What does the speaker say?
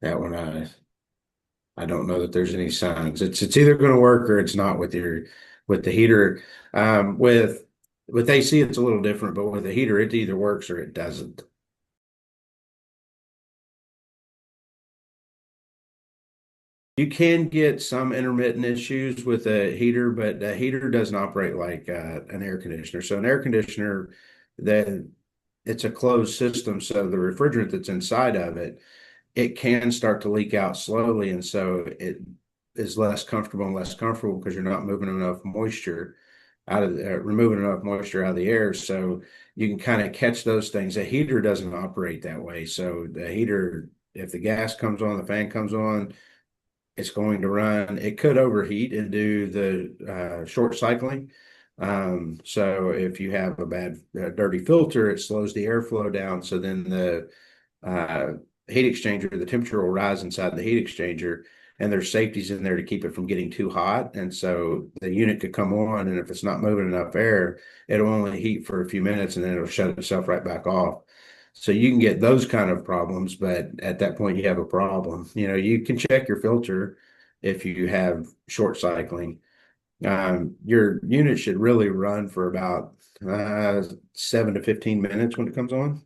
That one, I don't know that there's any signs. It's either going to work or it's not with with the heater. With AC, it's a little different, but with the heater, it either works or it doesn't. You can get some intermittent issues with a heater, but a heater doesn't operate like an air conditioner. So an air conditioner, that it's a closed system, so the refrigerant that's inside of it can start to leak out slowly, and so it is less comfortable and less comfortable because you're not moving enough moisture removing enough moisture out of the air. So you can kind of catch those things. A heater doesn't operate that way. So the heater, if the gas comes on, the fan comes on, it's going to run. It could overheat and do the short cycling. So if you have a dirty filter, it slows the airflow down. So then the uh, heat exchanger, the temperature will rise inside the heat exchanger, and there's safeties in there to keep it from getting too hot. And so the unit could come on, and if it's not moving enough air, it'll only heat for a few minutes and then it'll shut itself right back off. So you can get those kind of problems, but at that point you have a problem. You can check your filter if you have short cycling. Your unit should really run for about 7 to 15 minutes when it comes on.